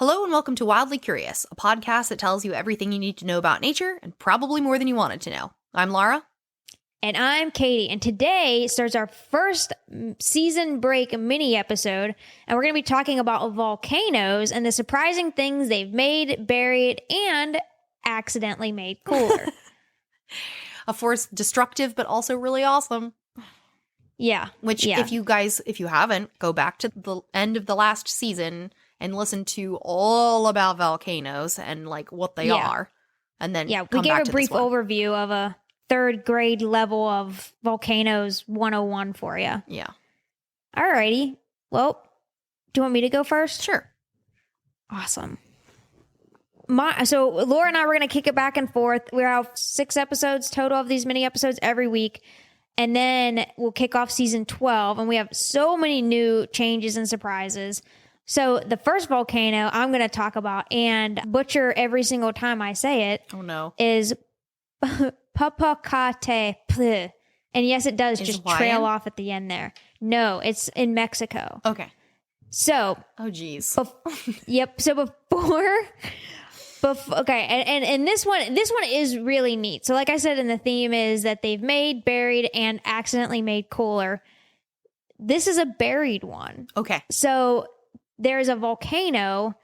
Hello and welcome to Wildly Curious, a podcast that tells you everything you need to know about nature and probably more than you wanted to know. I'm Lara. And I'm Katie, and today starts our first season break mini episode, and we're going to be talking about volcanoes and the surprising things they've made, buried, and accidentally made cooler. A force destructive, but also really awesome. Yeah. If you haven't, go back to the end of the last season and listen to all about volcanoes and like what they are. And then we gave a brief overview of a third grade level of volcanoes 101 for you. Yeah. Alrighty. Well, do you want me to go first? Sure. Awesome. So Laura and I were going to kick it back and forth. We have 6 episodes total of these mini episodes every week. And then we'll kick off season 12. And we have so many new changes and surprises. So the first volcano I'm going to talk about and butcher every single time I say it. Oh, no. Is Popocatépetl. And yes, it does just trail off at the end there. No, it's in Mexico. Okay. So. Oh, geez. Yep. So before okay, and this one is really neat. So like I said, in the theme is that they've made, buried, and accidentally made cooler. This is a buried one. Okay. So there's a volcano,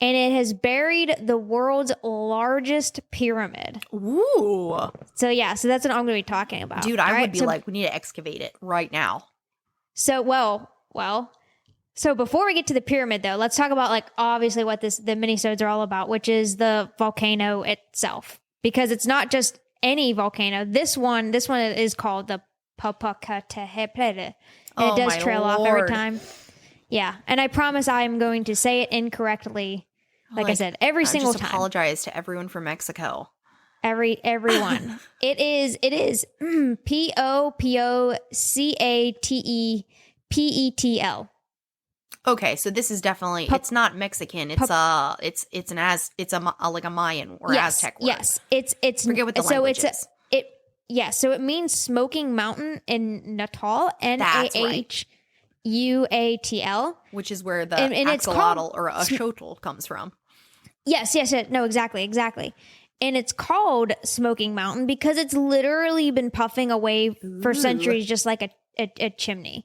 and it has buried the world's largest pyramid. Ooh. So that's what I'm going to be talking about. Dude, I would be like, we need to excavate it right now. So, well. So before we get to the pyramid, though, let's talk about, like, obviously what the minisodes are all about, which is the volcano itself. Because it's not just any volcano. This one is called the Popocatépetl. And it does trail off every time. Yeah. And I promise I'm going to say it incorrectly, like I said, every single time. I apologize to everyone from Mexico. Everyone. It is Popocatépetl. Okay, so this is definitely it's not Mexican. It's like a Mayan or Aztec word. Yes, it's forget what the language is. So it means smoking mountain in Natal, Nahuatl, which is where the axolotl or axolotl comes from. Yes, no, exactly. And it's called Smoking Mountain because it's literally been puffing away for centuries, just like a chimney.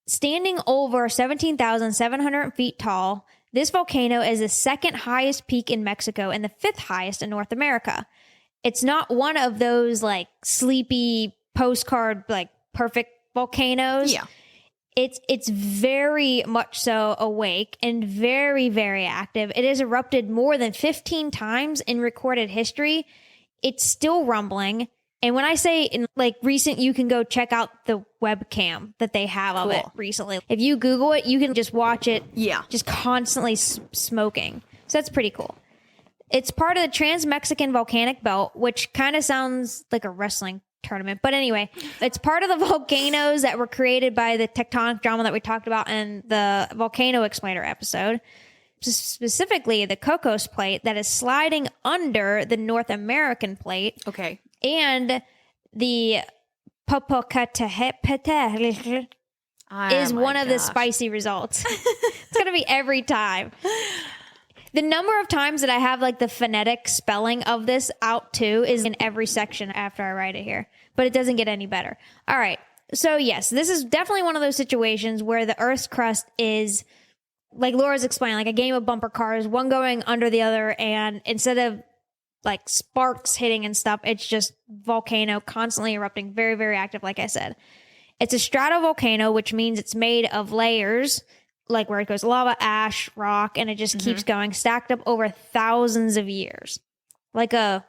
Standing over 17,700 feet tall, this volcano is the second highest peak in Mexico and the 5th highest in North America. It's not one of those like sleepy postcard, like perfect volcanoes. Yeah. It's very much so awake and very, very active. It has erupted more than 15 times in recorded history. It's still rumbling. And when I say in like recent, you can go check out the webcam that they have of it recently. If you Google it, you can just watch it just constantly smoking. So that's pretty cool. It's part of the Trans-Mexican Volcanic Belt, which kind of sounds like a wrestling tournament. But anyway, it's part of the volcanoes that were created by the tectonic drama that we talked about in the Volcano Explainer episode. Specifically, the Cocos Plate that is sliding under the North American Plate. Okay. And the Popocatépetl is one of the spicy results. It's going to be every time. The number of times that I have like the phonetic spelling of this out too is in every section after I write it here. But it doesn't get any better. All right. So yes, this is definitely one of those situations where the Earth's crust is, like Laura's explaining, like a game of bumper cars, one going under the other, and instead of like sparks hitting and stuff, it's just volcano constantly erupting, very, very active, like I said. It's a stratovolcano, which means it's made of layers, like where it goes lava, ash, rock, and it just keeps going, stacked up over thousands of years. Like a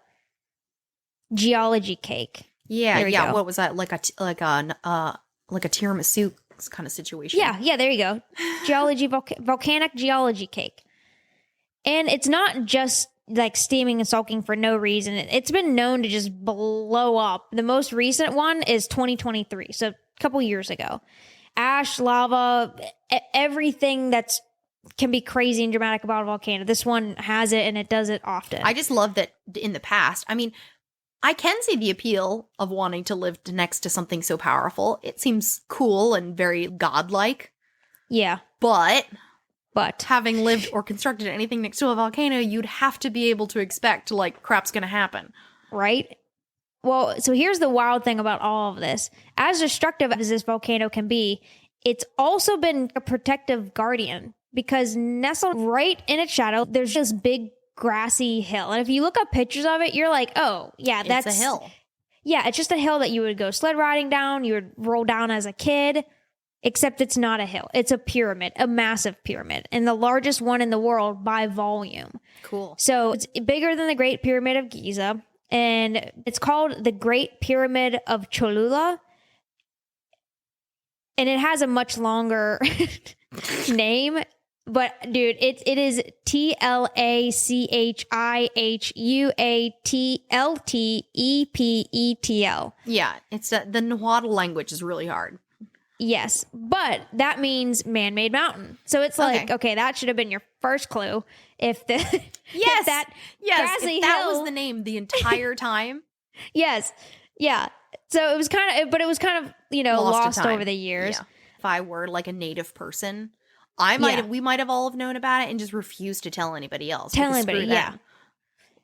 geology cake. Yeah. What was that? Like a tiramisu kind of situation. Yeah, there you go. Volcanic geology cake. And it's not just like steaming and sulking for no reason. It's been known to just blow up. The most recent one is 2023, so a couple years ago. Ash, lava, everything that's can be crazy and dramatic about a volcano. This one has it, and it does it often. I just love that in the past. I mean, I can see the appeal of wanting to live next to something so powerful. It seems cool and very godlike. Yeah. But But having lived or constructed anything next to a volcano, you'd have to be able to expect, like, crap's going to happen. Right? Well, so here's the wild thing about all of this. As destructive as this volcano can be, it's also been a protective guardian because nestled right in its shadow, there's this big grassy hill. And if you look up pictures of it, you're like, oh, yeah, that's a hill. Yeah, it's just a hill that you would go sled riding down, you would roll down as a kid, except it's not a hill. It's a pyramid, a massive pyramid, and the largest one in the world by volume. Cool. So it's bigger than the Great Pyramid of Giza, and it's called the Great Pyramid of Cholula. And it has a much longer name, but dude, it is TLACHIHUATLTEPETL. Yeah, it's the Nahuatl language is really hard. Yes, but that means man-made mountain. So it's like, okay, that should have been your first clue. If the grassy if that hill was the name the entire time. Yes, yeah. So it was kind of, but it was kind of, lost over the years. Yeah. If I were like a native person, we might have all have known about it and just refused to tell anybody else. Yeah.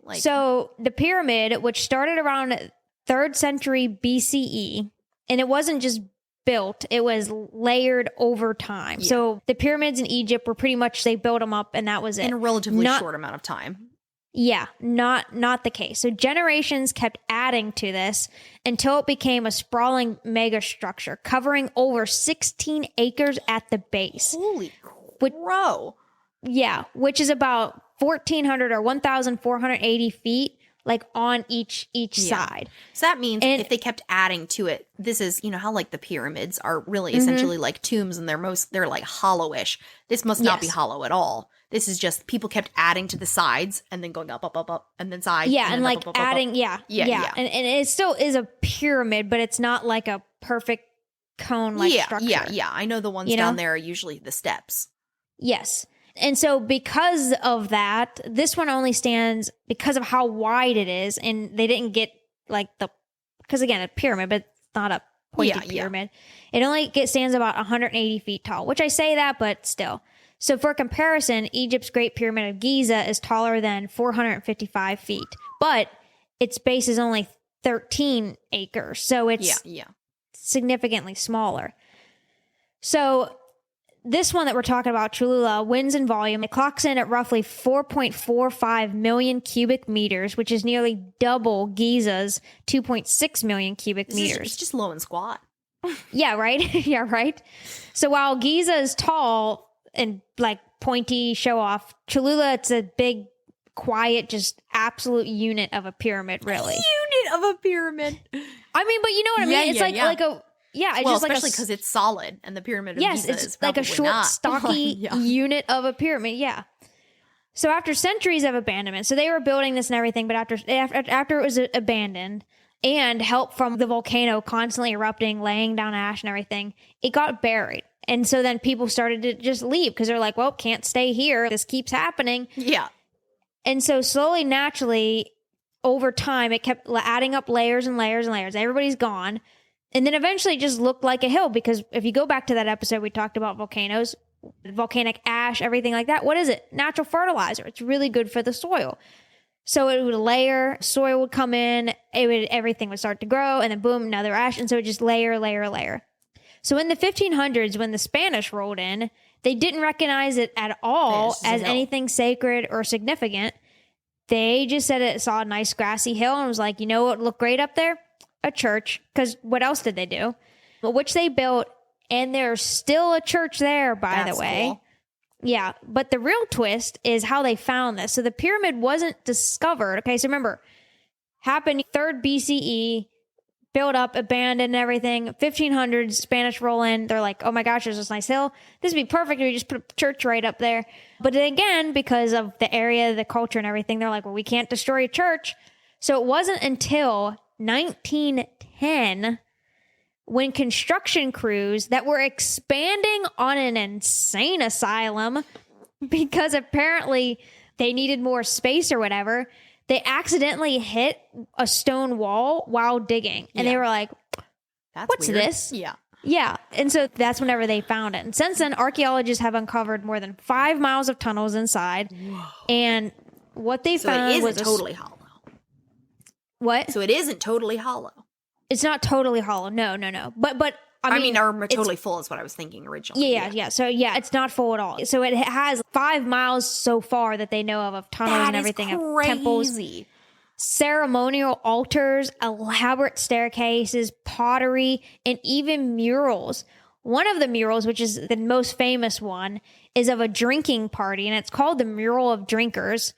Like, so the pyramid, which started around 3rd century BCE, and it wasn't just built, it was layered over time. Yeah. So the pyramids in Egypt were pretty much, they built them up and that was it. In a relatively short amount of time. Yeah, not the case. So generations kept adding to this until it became a sprawling mega structure covering over 16 acres at the base. Holy crow. Yeah, which is about 1,400 or 1,480 feet, like on each side. So that means if they kept adding to it, this is, how like the pyramids are really essentially like tombs and they're like hollowish. This must not be hollow at all. This is just people kept adding to the sides and then going up, and then sides. Yeah, and like up, adding, up. Yeah. And it still is a pyramid, but it's not like a perfect cone-like structure. Yeah. I know the ones down there are usually the steps. Yes. And so because of that, this one only stands because of how wide it is, and they didn't get like because again, a pyramid, but it's not a pointy pyramid. It only stands about 180 feet tall, which I say that, but still. So for comparison, Egypt's Great Pyramid of Giza is taller than 455 feet, but its base is only 13 acres. So it's significantly smaller. So this one that we're talking about, Cholula, wins in volume. It clocks in at roughly 4.45 million cubic meters, which is nearly double Giza's 2.6 million cubic meters. It's just low and squat. Yeah, right? Yeah, right? So while Giza is tall and like pointy show off, Cholula, it's a big, quiet, just absolute unit of a pyramid, really. Unit of a pyramid. I mean, but you know what I mean? It's like a... Yeah, it's just especially because it's solid, and the pyramid of Giza is like a short, stocky unit of a pyramid. Yeah. So after centuries of abandonment, so they were building this and everything, but after it was abandoned and help from the volcano constantly erupting, laying down ash and everything, it got buried. And so then people started to just leave because they're like, well, can't stay here. This keeps happening. Yeah. And so slowly, naturally, over time, it kept adding up layers and layers and layers. Everybody's gone. And then eventually it just looked like a hill, because if you go back to that episode, we talked about volcanoes, volcanic ash, everything like that. What is it? Natural fertilizer. It's really good for the soil. So it would layer, soil would come in, everything would start to grow, and then boom, another ash. And so it just layer. So in the 1500s, when the Spanish rolled in, they didn't recognize it at all as anything sacred or significant. They just said it saw a nice grassy hill and was like, you know what would look great up there? A church, because what else did they do? Which they built, and there's still a church there, by the way. Cool. Yeah, but the real twist is how they found this. So the pyramid wasn't discovered. Okay, so remember, happened 3rd BCE, built up, abandoned, everything. 1500s, Spanish roll in. They're like, oh my gosh, there's this nice hill. This would be perfect if we just put a church right up there. But then again, because of the area, the culture, and everything, they're like, well, we can't destroy a church. So it wasn't until 1910 when construction crews that were expanding on an insane asylum, because apparently they needed more space or whatever, they accidentally hit a stone wall while digging. And they were like, what's weird. this? Yeah. Yeah. And so that's whenever they found it. And since then, archaeologists have uncovered more than 5 miles of tunnels inside. Whoa. And what they found was totally hollow. What? So it isn't totally hollow. It's not totally hollow. No. But I mean, or totally full is what I was thinking originally. Yeah. So it's not full at all. So it has 5 miles so far that they know of tunnels and everything. That is crazy. Of temples, ceremonial altars, elaborate staircases, pottery, and even murals. One of the murals, which is the most famous one, is of a drinking party, and it's called the Mural of Drinkers.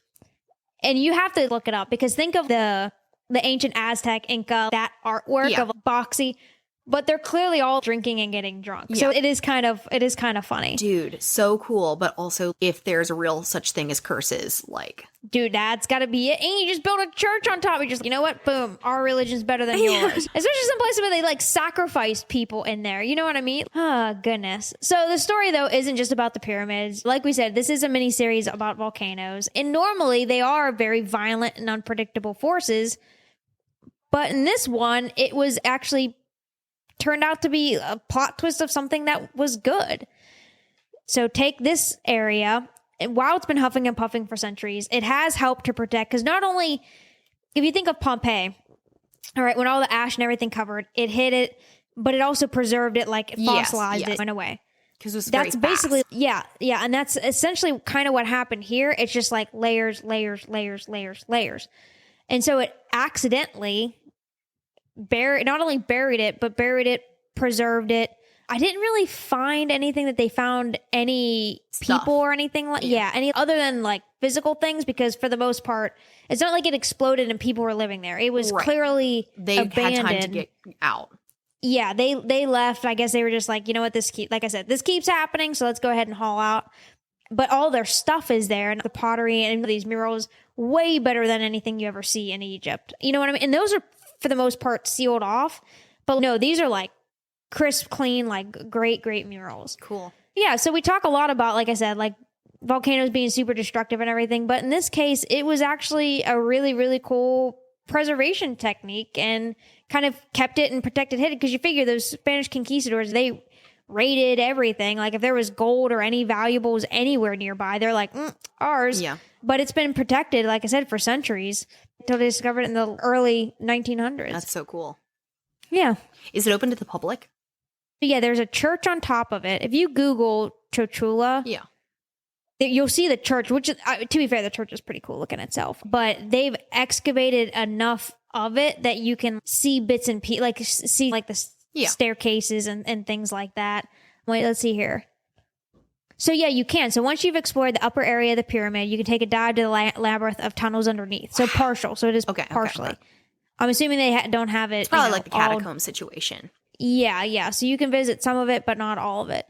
And you have to look it up because think of the ancient Aztec, Inca, that artwork of boxy. But they're clearly all drinking and getting drunk. Yeah. So it is kind of funny. Dude, so cool. But also, if there's a real such thing as curses, like... Dude, that's got to be it. And you just build a church on top. You just, you know what? Boom. Our religion's better than yours. Especially some places where they, like, sacrifice people in there. You know what I mean? Oh, goodness. So the story, though, isn't just about the pyramids. Like we said, this is a mini-series about volcanoes. And normally, they are very violent and unpredictable forces. But in this one, it was actually... turned out to be a plot twist of something that was good. So take this area, and while it's been huffing and puffing for centuries, it has helped to protect, because not only, if you think of Pompeii, all right, when all the ash and everything covered, it hit it, but it also preserved it, like it fossilized it in a way. Because it was very fast. Basically, yeah, and that's essentially kind of what happened here. It's just like layers. And so it accidentally... not only buried it, preserved it. I didn't really find anything that they found any people or anything like any other than like physical things, because for the most part, it's not like it exploded and people were living there. It was clearly they abandoned. Had time to get out. Yeah, they left. I guess they were just like, you know what, this keeps happening, so let's go ahead and haul out. But all their stuff is there, and the pottery and these murals way better than anything you ever see in Egypt. You know what I mean? And those are, for the most part, sealed off. But no, these are like crisp, clean, like great murals. Cool. Yeah, so we talk a lot about, like I said, like volcanoes being super destructive and everything. But in this case, it was actually a really, really cool preservation technique and kind of kept it and protected it. Because you figure those Spanish conquistadors, they raided everything. Like if there was gold or any valuables anywhere nearby, they're like, ours. Yeah. But it's been protected, like I said, for centuries. Until they discovered it in the early 1900s. That's so cool. Yeah. Is it open to the public? Yeah, there's a church on top of it. If you Google Cholula, you'll see the church, which is, to be fair, the church is pretty cool looking itself. But they've excavated enough of it that you can see bits and pieces, like see like the staircases and things like that. Wait, let's see here. So yeah, you can. So once you've explored the upper area of the pyramid, you can take a dive to the labyrinth of tunnels underneath. So partial. So it is partially. Okay. I'm assuming they don't have it. It's probably like the catacomb situation. Yeah. So you can visit some of it, but not all of it.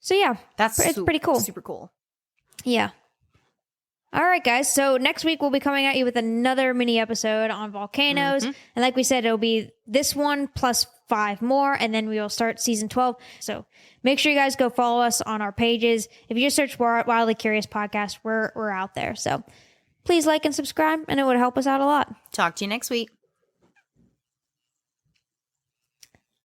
So yeah, it's pretty cool. Super cool. Yeah. All right, guys. So next week we'll be coming at you with another mini episode on volcanoes. Mm-hmm. And like we said, it'll be this one plus 5 more, and then we will start season 12. So make sure you guys go follow us on our pages. If you just search for Wildly Curious Podcast, we're out there. So please like and subscribe, and it would help us out a lot. Talk to you next week.